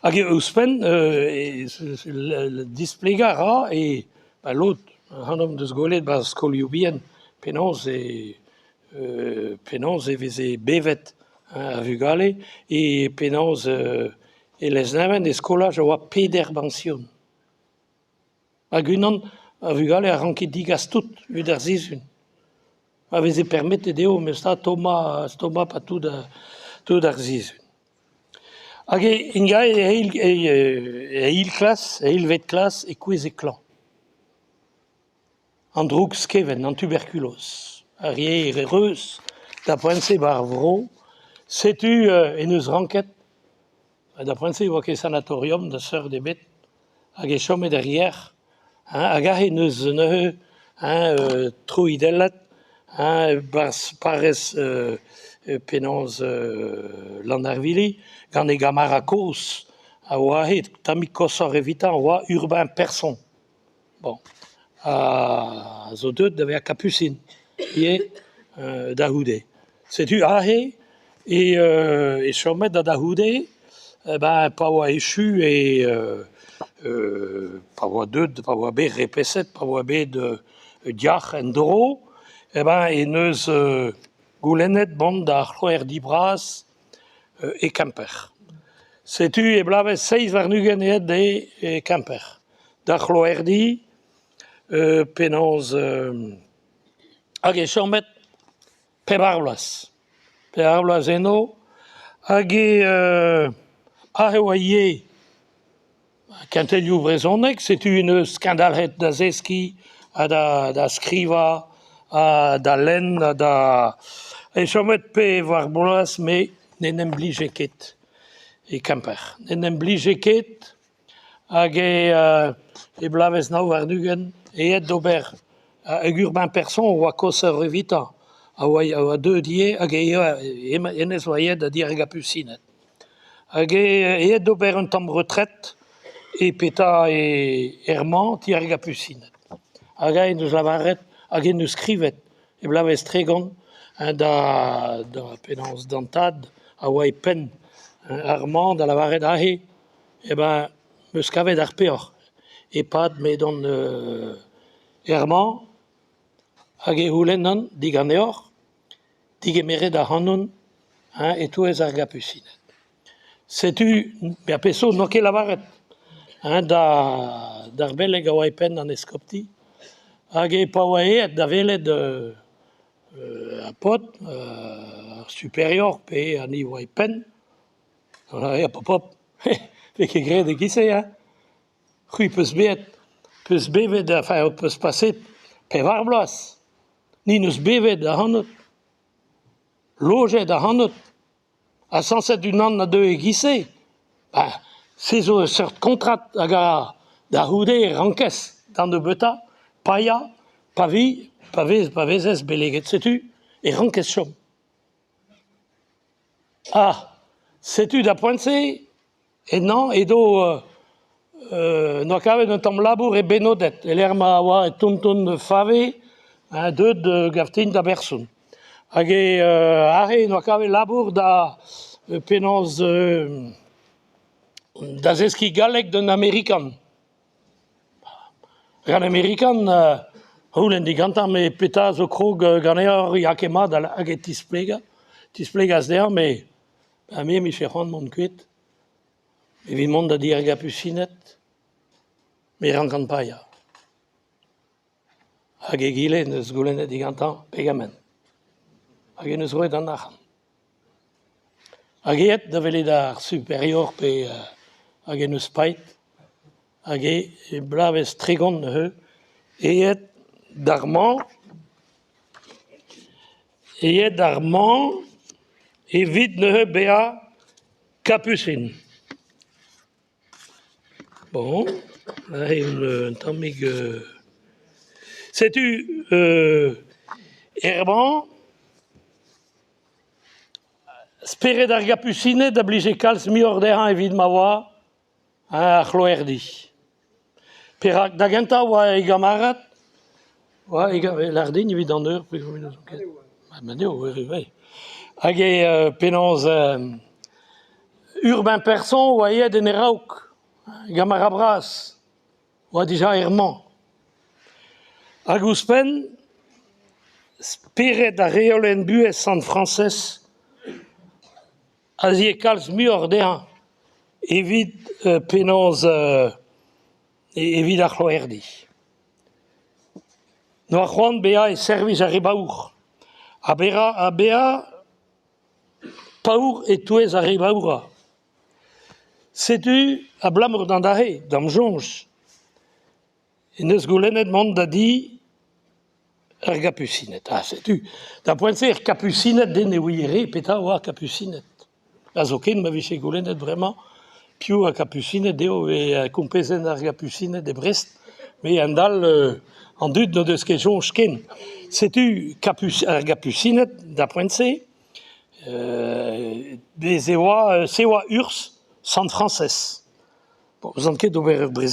Hag euspen, le displegara et l'autre, un homme de sgolet, skoliubien, penons et veze bevet a vugale, et penons et les naven et scola, je vois peder bansion. Hag unan a vugale a rankit digas tout, uder zizun. A veze permette deo, mais ça, Thomas pas tout ar zizun. Hag inga il klas, il vet klas e kouez e klan. An droug skeven, an tuberculos. Arier reus, da poense bar vro, setu en eus ranket, da poense vo ket sanatorium da seur de bet, hag e chome derrière, hag a en eus neuze, trouidellat, parez penons Landarvili, gant e gamarakos, a oa tamik kosor evitan, oa urbain person. Bon, a zo deut da vezañ Capucine, da houde. Setu ahe, e chomet da houde, pa oa echu pa oa deut, pa oa bet repeset, pa oa bet diach en dro, en eus goulennet bont da c'hloer dibras e Kemper. Setu e blavez 6 varnugen e Kemper. Da c'hloer di, penons hag e chomet pevar blas eno, hag e oa ie kentelioù brezhoneg, setu une skandalhet da zeski, da skriva, da len, da... E chomet pe war blas, me n'en blije ket e Kemper. N'en blije ket, hag e blavez nao varnugen, et d'ober hag urbain person oa kosor evita, a oa deud ie, hag enez oa da dir Capucinet. Hag d'ober un tamm retret, e peta e Herman ti Capucinet. Hag en eus lavaret, hag en eus skrivet, e blavez tregon, da penons dantad, a oa e pen Armand da lavaret ahe, meus kavet ar peoc'h. E pad me don Herman, hag e houlennan, digan eoc'h, dig e meret a hanon, e touez ar Capucinet. Setu, a peso no ket lavaret, d'ar beleg a oa e pen an eskopti, hag e pa oa da velet a pot, ar superior, pe an i oa e pen, a pop, vek e gred e gise, c'hwi peus bevet, enfin, peus paset pe var blas. Ni neus bevet a hanot, lojet a hanot, a sanset un an na deux e gise, se zo seurt kontrat hag a da houde e rankez dan de beta, paia, pa vezez beleget setu, e rankez chom. Setu da poense, et non, edo no kavet un tamm labour e benodet, e l'er ma oa e tonton fave, deud gavtin da berson. Hag are no kavet labour da penons da zeski galleg d'un Amerikan. Gant Amerikan, houlen digantañ me peta zo krog gant eo yakemad hag e tisplegaz dezhañ, me mi che c'hoant mont kuit, evit mont da dir Capucinet, me rankant paia. Hag e gile neus goulennet digantañ pegamen. Hag en eus roet an ac'han. Hag da velet ar superior pe hag en eus pait, hag e blavez tregont neuze, d'Armand, evit neuze bea Capucine. Bon, là un tammig... Setu Herman, speret ar Capucinet da blije kalz mioc'h evit ma oa ar c'hloer di. Perak da genta oa e gamarat, oa lardin evit an eur, hag e penons urbain person, voyez, de Nerauk, Gamarabras, ou déjà Herman. Aguspen, spire da reolen bues San Frances, aziekals muordéen, evit penoz, evit ar c'hloerdi. No a c'hoant bea e service a rebaour. A bea paour e touez a rebaoura. Setu a blamour d'an dahe, d'am jonj. E neus goulennet mont da di ar gapusinet. Ah, setu. Da poent se ar capusinet den e ouire peta oa capusinet. A zo ken ma viche goulennet vraiment piou a capusinet deo e kompezen ar gapusinet de Brest. Me an dal an dud no deus ket jonj ken. Setu ar gapusinet da poent se be se oa urs San Frances. Bon, vous en ket d'ober